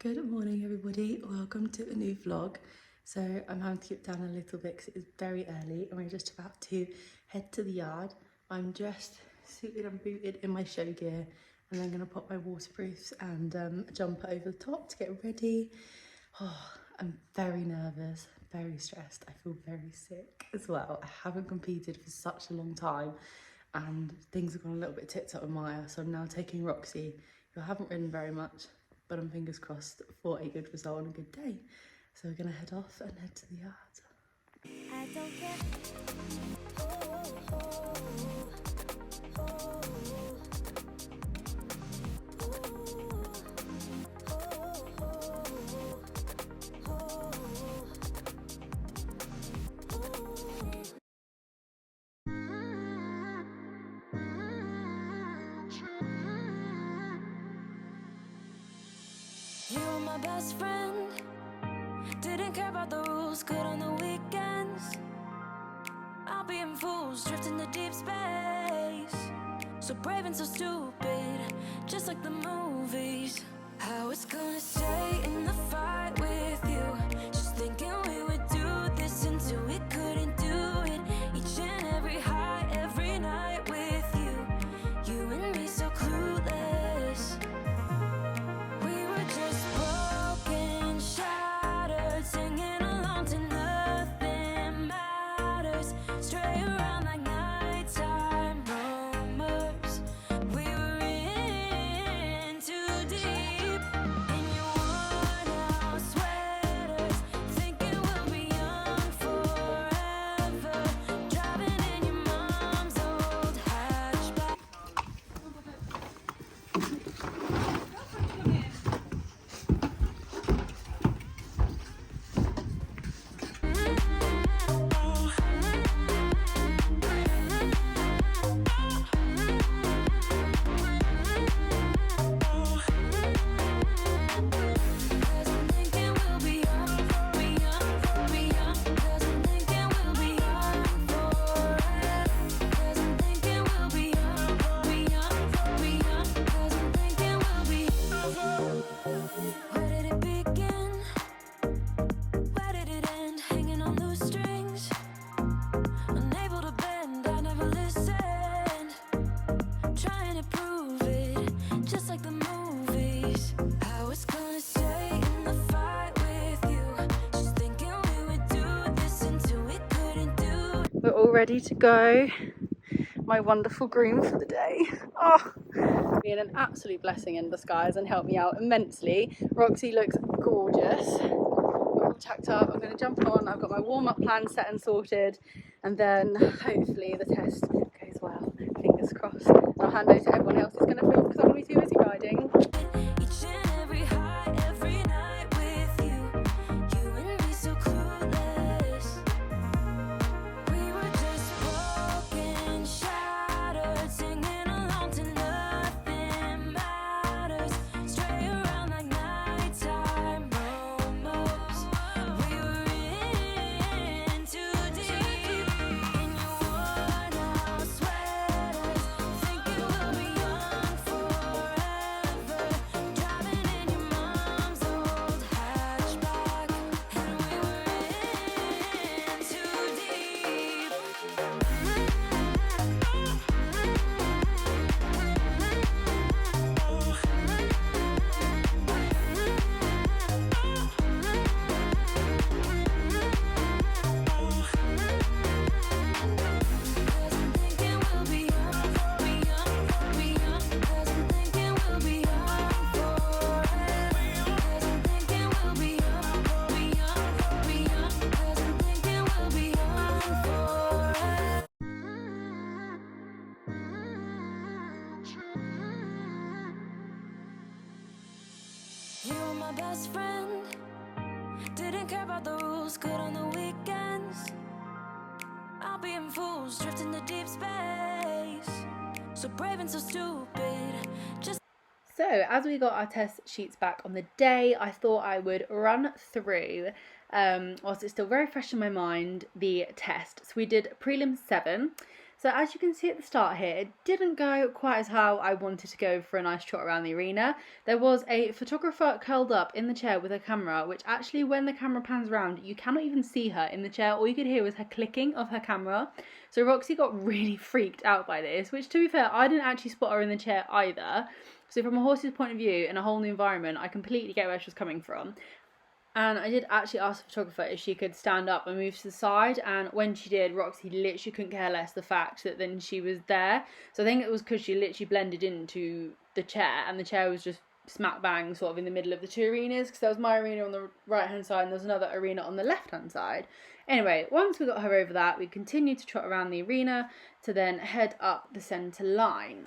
Good morning everybody, welcome to a new vlog. So I'm having to keep down a little bit because it is very early and we're just about to head to the yard. I'm dressed, suited and booted in my show gear, and I'm going to pop my waterproofs and a jumper over the top to get ready. Oh, I'm very nervous, very stressed. I feel very sick as well. I haven't competed for such a long time and things have gone a little bit tits up with Maya, so I'm now taking Roxy, who I haven't ridden very much, but I'm fingers crossed for a good result and a good day. So we're gonna head off and head to the yard. I don't care. You were my best friend, didn't care about the rules, good on the weekends. I'll be in fools, drifting to deep space. So brave and so stupid, just like the movies. I was gonna stay in the fight with you, just thinking we would do this until we couldn't do it. Each and every high, every night with you, you and me so clueless. We were just broken, shattered, singing along to nothing matters. Stray around like nighttime rumors. We were in too deep in your worn-out sweaters, thinking we'll be young forever, driving in your mom's old hatchback. Where did it begin? Where did it end? Hanging on loose strings, unable to bend. I never listened, trying to prove it, just like the movies. I was gonna stay in the fight with you, just thinking we would do this until we couldn't do it. We're all ready to go. My wonderful groom for the day. Oh, being an absolute blessing in disguise and helped me out immensely. Roxy looks gorgeous. We're all tacked up. I'm going to jump on. I've got my warm-up plan set and sorted, and then hopefully the test goes well. Fingers crossed. And I'll hand over to everyone else who's going to film because I'm going to be too busy riding. Each and every high, every night with you, you and me so clueless. We were just broken, shattered, singing along to nothing matters. Stray around like nighttime rumors. We were in too deep in your worn-out sweaters, thinking we'll be young forever, driving in your mom's old hatchback, and we were in too deep. You were my best friend, didn't care about the rules, good on the weekends. I'll be in fools, drifting to deep space. So brave and so stupid, just... So as we got our test sheets back on the day, I thought I would run through, whilst it's still very fresh in my mind, the test. So we did prelim 7. So as you can see at the start here, it didn't go quite as how I wanted to go for a nice trot around the arena. There was a photographer curled up in the chair with her camera, which actually when the camera pans around, you cannot even see her in the chair. All you could hear was her clicking of her camera. So Roxy got really freaked out by this, which to be fair, I didn't actually spot her in the chair either. So from a horse's point of view, in a whole new environment, I completely get where she was coming from. And I did actually ask the photographer if she could stand up and move to the side. And when she did, Roxy literally couldn't care less the fact that then she was there. So I think it was because she literally blended into the chair. And the chair was just smack bang sort of in the middle of the two arenas. Because there was my arena on the right hand side and there was another arena on the left hand side. Anyway, once we got her over that, we continued to trot around the arena to then head up the centre line.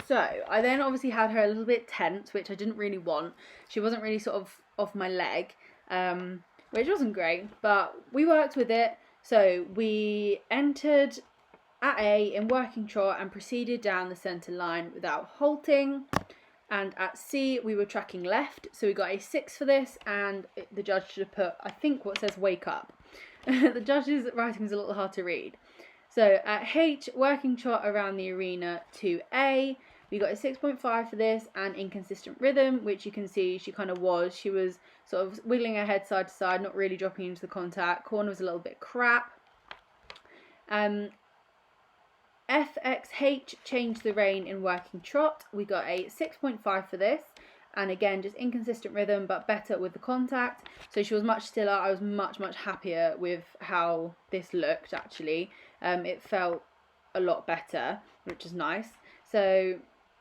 So I then obviously had her a little bit tense, which I didn't really want. She wasn't really sort of off my leg, which wasn't great, but we worked with it. So we entered at A in working trot and proceeded down the centre line without halting. And at C we were tracking left, so we got a 6 for this, and the judge should have put, I think, what says wake up. The judge's writing is a little hard to read. So at H, working trot around the arena to A, we got a 6.5 for this, and inconsistent rhythm, which you can see she kind of was. She was sort of wiggling her head side to side, not really dropping into the contact. Corner was a little bit crap. FXH changed the rein in working trot. We got a 6.5 for this. And again, just inconsistent rhythm, but better with the contact. So she was much stiller. I was much, much happier with how this looked, actually. It felt a lot better, which is nice. So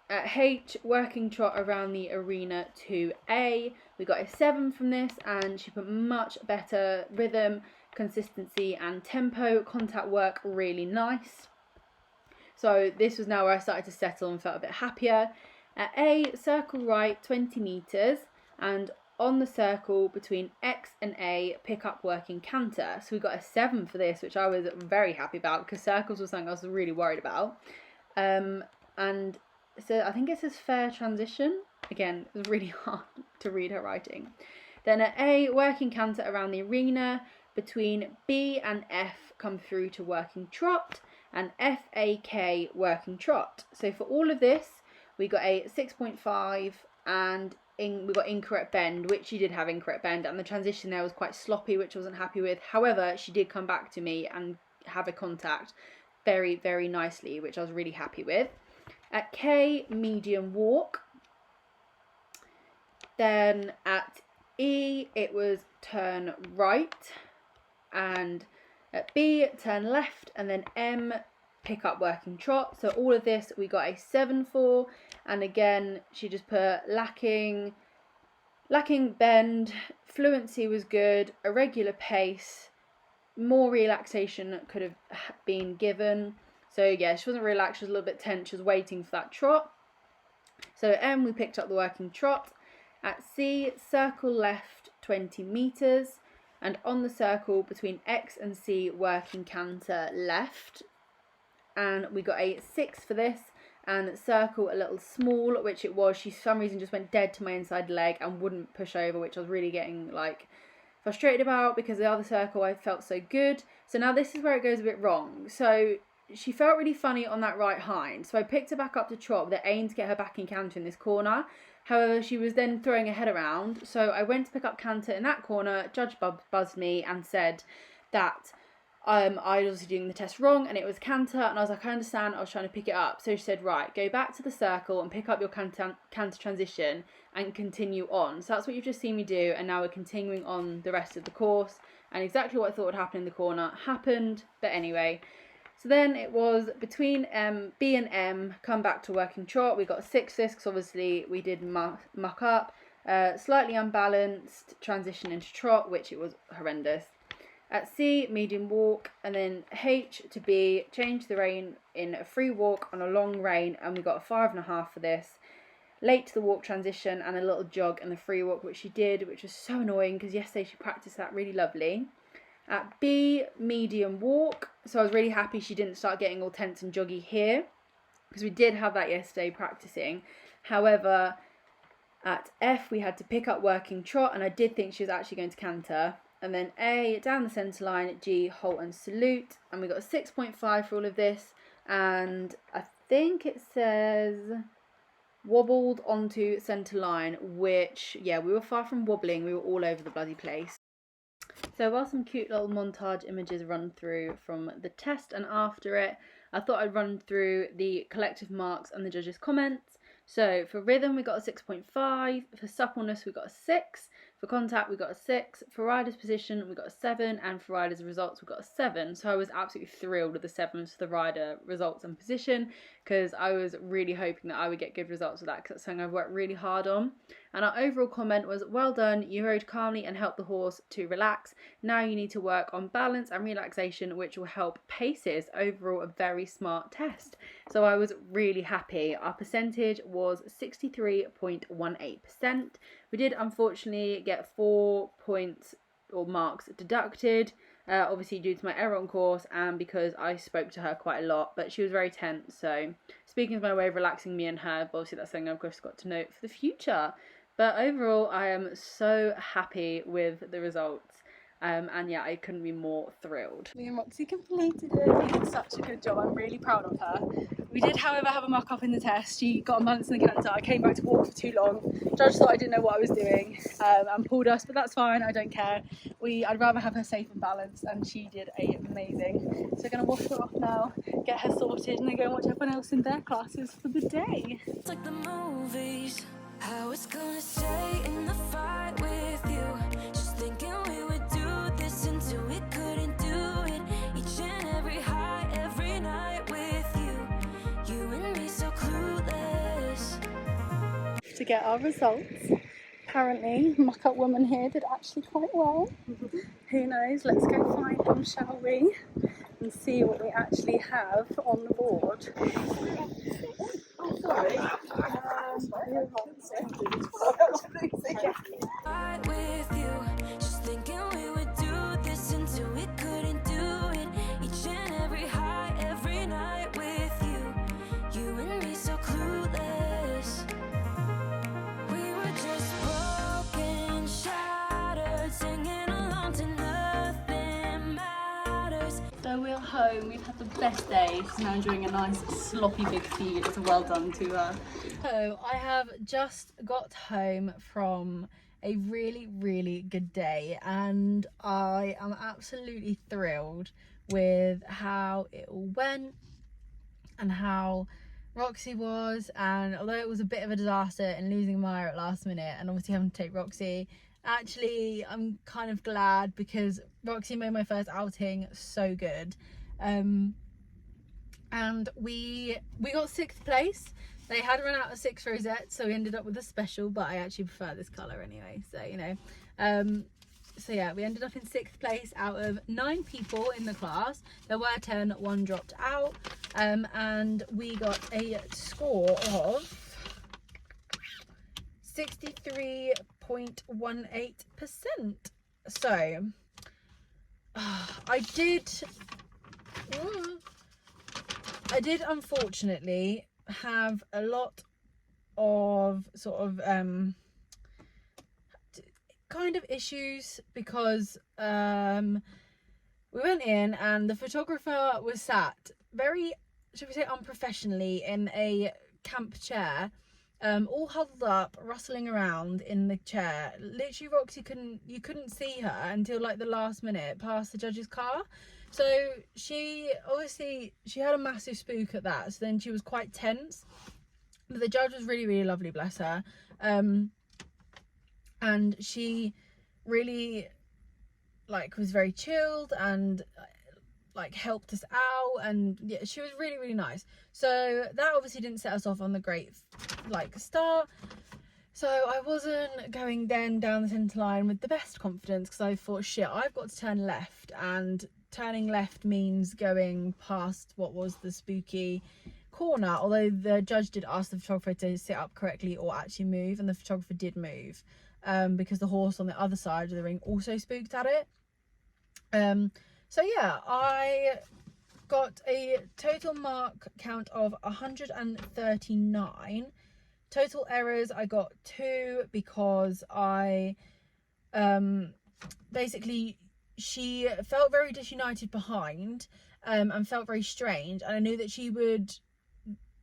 at H, working trot around the arena to A, we got a 7 from this, and she put much better rhythm, consistency, and tempo. Contact work, really nice. So this was now where I started to settle and felt a bit happier. At A, circle right 20 metres, and on the circle between X and A, pick up working canter. So we got a 7 for this, which I was very happy about because circles was something I was really worried about. And so I think it says fair transition. Again, it was really hard to read her writing. Then at A, working canter around the arena, between B and F come through to working trot, and FAK working trot. So for all of this, we got a 6.5, and we got incorrect bend, which she did have incorrect bend, and the transition there was quite sloppy, which I wasn't happy with. However, she did come back to me and have a contact very, very nicely, which I was really happy with. At K, medium walk. Then at E, it was turn right, and at B, turn left, and then M, pick up working trot. So all of this we got a 7 for, and again she just put lacking bend, fluency was good, irregular pace, more relaxation could have been given. So yeah, she wasn't relaxed, she was a little bit tense, she was waiting for that trot. So at M, we picked up the working trot. At C, circle left 20 metres, and on the circle between X and C, working canter left. And we got a 6 for this, and circle a little small, which it was. She for some reason just went dead to my inside leg and wouldn't push over, which I was really getting like frustrated about because the other circle I felt so good. So now this is where it goes a bit wrong. So she felt really funny on that right hind, so I picked her back up to trot with the aim to get her back in canter in this corner. However, she was then throwing her head around, so I went to pick up canter in that corner. Judge buzzed me and said that I was obviously doing the test wrong and it was canter, and I was like, I understand, I was trying to pick it up. So she said, right, go back to the circle and pick up your canter transition and continue on. So that's what you've just seen me do, and now we're continuing on the rest of the course, and exactly what I thought would happen in the corner happened. But anyway, so then it was between B and M, come back to working trot. We got 6 this because obviously we did muck up. Slightly unbalanced transition into trot, which it was horrendous. At C, medium walk, and then H to B, change the rein in a free walk on a long rein, and we got a 5.5 for this. Late to the walk transition and a little jog in the free walk, which she did, which was so annoying because yesterday she practiced that really lovely. At B, medium walk, so I was really happy she didn't start getting all tense and joggy here, because we did have that yesterday practicing. However, at F, we had to pick up working trot, and I did think she was actually going to canter. and then A down the centre line, G halt and salute, and we got a 6.5 for all of this, and I think it says wobbled onto centre line, which, yeah, we were far from wobbling, we were all over the bloody place. So while some cute little montage images run through from the test and after it, I thought I'd run through the collective marks and the judges' comments. So for rhythm we got a 6.5, for suppleness we got a 6, for contact we got a 6, for rider's position we got a 7, and for rider's results we got a 7. So I was absolutely thrilled with the 7s for the rider results and position, because I was really hoping that I would get good results with that, because that's something I've worked really hard on. And our overall comment was, well done, you rode calmly and helped the horse to relax. Now you need to work on balance and relaxation, which will help paces. Overall, a very smart test. So I was really happy. Our percentage was 63.18%. We did unfortunately get 4 points or marks deducted, obviously due to my error on course and because I spoke to her quite a lot, but she was very tense. So speaking is my way of relaxing me and her, but obviously that's something I've just got to note for the future. But overall, I am so happy with the results. And yeah, I couldn't be more thrilled. Me and Roxy completed it. We did such a good job. I'm really proud of her. We did, however, have a muck up in the test. She got a balance in the canter. I came back to walk for too long. Judge thought I didn't know what I was doing and pulled us, but that's fine. I don't care. I'd rather have her safe and balanced, and she did amazing. So we're going to wash her off now, get her sorted, and then go and watch everyone else in their classes for the day. It's like the movies. I was gonna stay in the fight with you, just thinking we would do this until we couldn't do it. Each and every high, every night with you, you and me so clueless. To get our results. Apparently, muck-up woman here did actually quite well. Who knows? Let's go find them, shall we? And see what we actually have on the board. Oh, sorry. Fight with you, just thinking we would do this until we couldn't do it. Each and every high, every night with you, you and me so clueless. We were just broken, shattered, singing along to nothing matters. So we're home. We've had the best day. She's now enjoying a nice sloppy big feed. It's a well done to her. So I have just got home from a really good day, and I am absolutely thrilled with how it all went and how Roxy was. And although it was a bit of a disaster in losing Maya at last minute and obviously having to take Roxy, actually I'm kind of glad, because Roxy made my first outing so good. And we got 6th place. They had run out of 6 rosettes, so we ended up with a special, but I actually prefer this colour anyway, so you know. So yeah, we ended up in 6th place out of 9 people in the class. There were 10, 1 dropped out, and we got a score of 63.18%. So I did unfortunately have a lot of sort of kind of issues, because we went in and the photographer was sat very, should we say, unprofessionally in a camp chair, all huddled up, rustling around in the chair. Literally, Roxy couldn't see her until like the last minute past the judge's car. So she had a massive spook at that, so then she was quite tense. But the judge was really lovely, bless her. And she really was very chilled and helped us out, and yeah, she was really nice. So that obviously didn't set us off on the great start. So I wasn't going then down the centre line with the best confidence, because I thought, shit, I've got to turn left, and turning left means going past what was the spooky corner, although the judge did ask the photographer to sit up correctly or actually move, and the photographer did move, because the horse on the other side of the ring also spooked at it. So yeah, I got a total mark count of 139. Total errors, I got 2, because I basically she felt very disunited behind, and felt very strange, and I knew that she would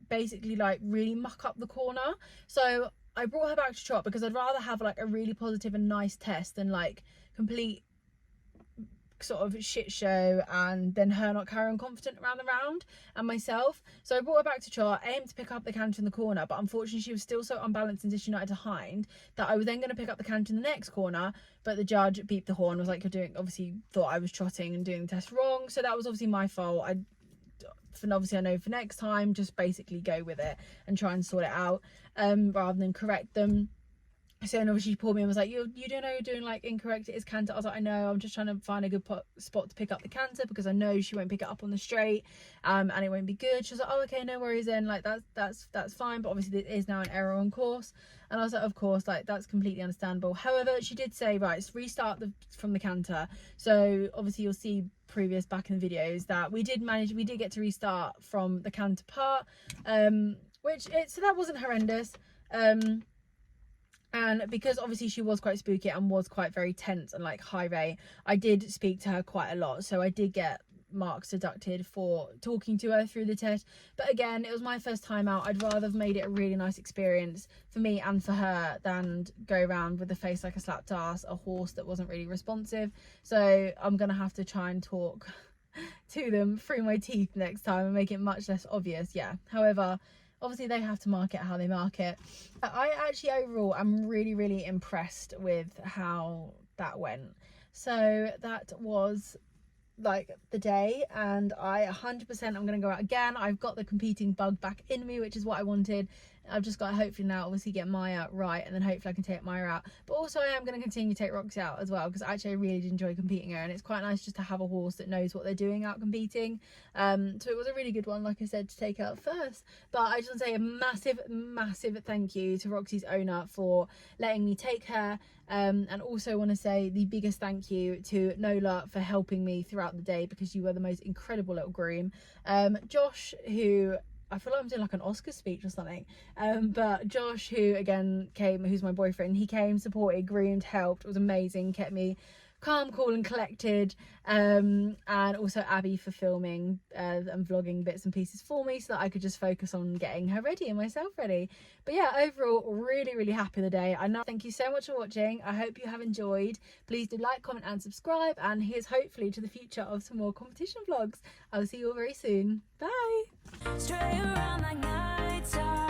basically like really muck up the corner. So I brought her back to trot because I'd rather have like a really positive and nice test than like complete sort of shit show and then her not carrying confident around the round, and myself. So I brought her back to trot, aimed to pick up the canter in the corner, but unfortunately she was still so unbalanced and disunited behind that I was then going to pick up the canter in the next corner, but the judge beeped the horn, was like, you're doing, obviously thought I was trotting and doing the test wrong. So that was obviously my fault. Obviously I know for next time, just basically go with it and try and sort it out, rather than correct them. So then obviously she pulled me and was like, you don't know you're doing like incorrect, it is canter. I was like, I know, I'm just trying to find a good spot to pick up the canter because I know she won't pick it up on the straight, and it won't be good. She was like, oh okay, no worries then, like that's fine, but obviously it is now an error on course. And I was like, of course, like that's completely understandable. However, she did say, right, restart from the canter. So obviously you'll see previous back in the videos that we did get to restart from the canter part, so that wasn't horrendous. And because obviously she was quite spooky and was quite very tense and like high rate, I did speak to her quite a lot, so I did get marks deducted for talking to her through the test. But again, it was my first time out. I'd rather have made it a really nice experience for me and for her than go around with a face like a slapped ass, a horse that wasn't really responsive. So I'm gonna have to try and talk to them through my teeth next time and make it much less obvious. Yeah, however, obviously they have to mark it how they mark it. I actually overall I'm really impressed with how that went. So that was like the day, and I 100% I'm gonna go out again. I've got the competing bug back in me, which is what I wanted. I've just got to hopefully now obviously get Maya right, and then hopefully I can take Maya out. But also I am going to continue to take Roxy out as well, because actually I really did enjoy competing her, and it's quite nice just to have a horse that knows what they're doing out competing. So it was a really good one, like I said, to take out first. But I just want to say a massive thank you to Roxy's owner for letting me take her, and also want to say the biggest thank you to Nola for helping me throughout the day, because you were the most incredible little groom. Josh, who I feel like I'm doing like an Oscar speech or something, but Josh, who again came, who's my boyfriend, he came, supported, groomed, helped. It was amazing, kept me calm, cool and collected, and also Abby for filming and vlogging bits and pieces for me so that I could just focus on getting her ready and myself ready. But yeah, overall really happy with the day. I know. Thank you so much for watching. I hope you have enjoyed. Please do like, comment and subscribe, and here's hopefully to the future of some more competition vlogs. I'll see you all very soon. Bye. Stray around like nighttime.